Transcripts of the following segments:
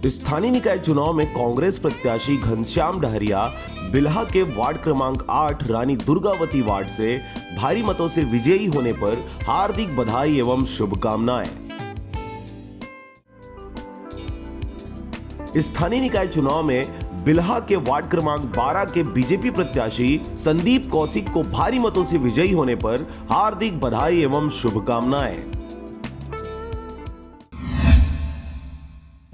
स्थानीय निकाय चुनाव में कांग्रेस प्रत्याशी घनश्याम डहरिया बिल्हा के वार्ड क्रमांक 8 रानी दुर्गावती वार्ड से भारी मतों से विजयी होने पर हार्दिक बधाई एवं शुभकामनाएं। स्थानीय निकाय चुनाव में बिल्हा के वार्ड क्रमांक 12 के बीजेपी प्रत्याशी संदीप कौशिक को भारी मतों से विजयी होने पर हार्दिक बधाई एवं शुभकामनाएं।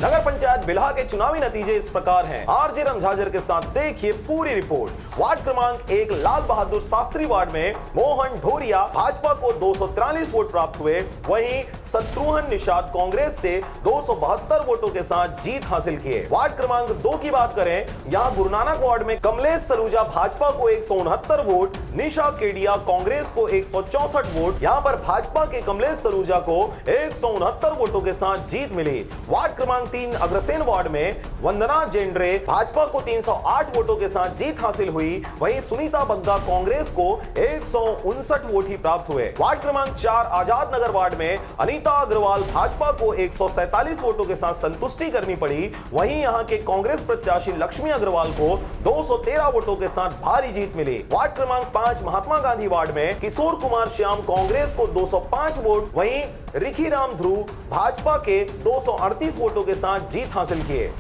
नगर पंचायत बिल्हा के चुनावी नतीजे इस प्रकार हैं। आरजे रमझाझर के साथ देखिए पूरी रिपोर्ट। वार्ड क्रमांक 1 लाल बहादुर शास्त्री वार्ड में मोहन ढोरिया भाजपा को 243 वोट प्राप्त हुए। वहीं शत्रुघ्न निषाद कांग्रेस से 272 वोटों के साथ जीत हासिल किए। वार्ड क्रमांक 2 की बात करें, यहाँ गुरु नानक वार्ड में कमलेश सलूजा भाजपा को 169 वोट, निशा केडिया कांग्रेस को 164 वोट। यहाँ पर भाजपा के कमलेश सलूजा को 169 वोटों के साथ जीत मिली। वार्ड क्रमांक 3 अग्रसेन वार्ड में वंदना जेंड्रे भाजपा को 308 वोटों के साथ जीत हासिल हुई। वहीं सुनीता बग्गा कांग्रेस को 159 वोट ही प्राप्त हुए। वार्ड क्रमांक 4 आजाद नगर वार्ड में अनीता अग्रवाल भाजपा को 147 वोटों के साथ संतुष्टि करनी पड़ी। वहीं यहां के कांग्रेस प्रत्याशी लक्ष्मी अग्रवाल को 213 वोटों के साथ भारी जीत मिली। वार्ड क्रमांक 5 महात्मा गांधी वार्ड में किशोर कुमार श्याम कांग्रेस को 205 वोट, वहीं रिखी राम ध्रुव भाजपा के 238 वोटों के साथ जीत हासिल किए।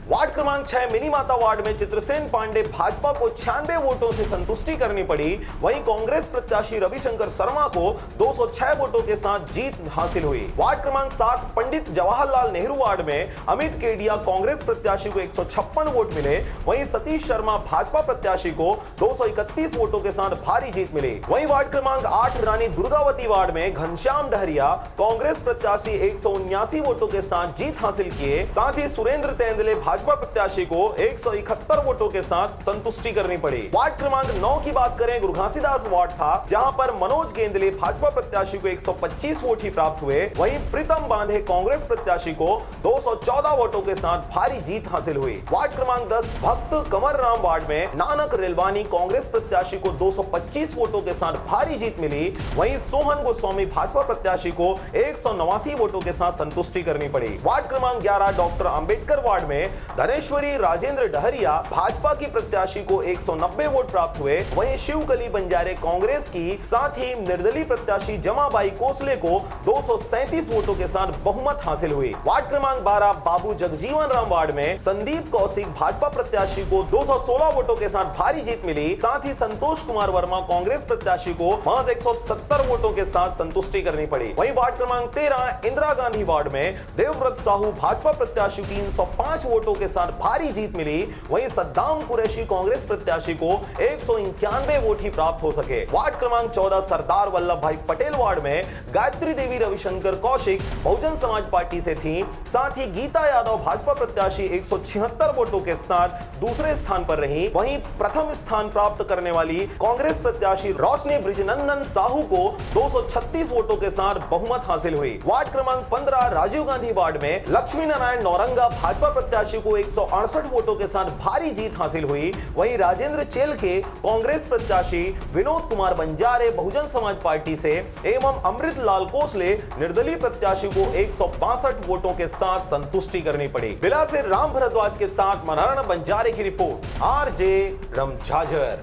वार्ड क्रमांक 6 मिनी माता वार्ड में चित्रसेन पांडे भाजपा को 96 वोटों से संतुष्टि करनी पड़ी। वहीं कांग्रेस प्रत्याशी रविशंकर शर्मा को 206 वोटों के साथ जीत हासिल हुई। वार्ड क्रमांक 7 पंडित जवाहरलाल नेहरू वार्ड में अमित केडिया कांग्रेस प्रत्याशी को 156 वोट मिले। वहीं सतीश शर्मा भाजपा प्रत्याशी को 231 वोटों के साथ भारी जीत मिली। वहीं वार्ड क्रमांक 8 रानी दुर्गावती वार्ड में घनश्याम डहरिया कांग्रेस प्रत्याशी 179 वोटों के साथ जीत हासिल किए। साथ ही सुरेंद्र तेंदुले भाजपा प्रत्याशी को 171 वोटों के साथ संतुष्टि करनी पड़ी। वार्ड क्रमांक 9 की बात करें, गुरु घासीदास वार्ड था, जहां पर मनोज गेंदले भाजपा प्रत्याशी को 125 वोट ही प्राप्त हुए। वहीं प्रीतम बांधे कांग्रेस प्रत्याशी को 214 वोटों के साथ भारी जीत हासिल हुई। वार्ड क्रमांक 10 भक्त कंवर राम वार्ड में नानक रेलवानी कांग्रेस प्रत्याशी को 225 वोटों के साथ भारी जीत मिली। वहीं सोहन गोस्वामी भाजपा प्रत्याशी को 189 वोटों के साथ संतुष्टि करनी पड़ी। वार्ड क्रमांक 11 डॉक्टर अंबेडकर वार्ड में धनेश्वरी राजेंद्र डहरिया भाजपा की प्रत्याशी को 190 वोट प्राप्त हुए। वहीं शिवकली बंजारे कांग्रेस की, साथ ही निर्दलीय प्रत्याशी जमाबाई कोसले को 237 वोटों के साथ बहुमत हासिल हुई। वार्ड क्रमांक 12 बाबू जगजीवन राम वार्ड में संदीप कौशिक भाजपा प्रत्याशी को 216 वोटों के साथ भारी जीत मिली। साथ ही संतोष कुमार वर्मा कांग्रेस प्रत्याशी को महज 170 वोटों के साथ संतुष्टि करनी पड़ी। वहीं वार्ड क्रमांक 13 इंदिरा गांधी वार्ड में देवव्रत साहू भाजपा प्रत्याशी 305 वोटों के साथ भारी जीत मिली। वहीं सद्दाम कुरैशी कांग्रेस प्रत्याशी को 191 वोट ही प्राप्त हो सके। वार्ड क्रमांक 14 सरदार वल्लभ भाई पटेल वार्ड में गायत्री देवी रविशंकर कौशिक बहुजन समाज पार्टी से थी। साथ ही गीता यादव भाजपा प्रत्याशी 176 वोटों के साथ दूसरे स्थान पर रही। वहीं प्रथम स्थान प्राप्त करने वाली कांग्रेस प्रत्याशी रोशनी ब्रिजनंदन साहू को 236 वोटों के साथ बहुमत हासिल हुई। वार्ड क्रमांक 15 राजीव गांधी वार्ड में लक्ष्मी नारायण नौरंगा भाजपा प्रत्याशी को 168 वोटों के साथ भारी जीत हासिल हुई। वहीं राजेंद्र चेल के कांग्रेस प्रत्याशी विनोद कुमार बंजारे बहुजन समाज पार्टी से एवं अमृत लाल कोसले निर्दलीय प्रत्याशी को 162 वोटों के साथ संतुष्टि करनी पड़ी। बिला से राम भरद्वाज के साथ मनहरण बंजारे की रिपोर्ट, आरजे रमझाझर।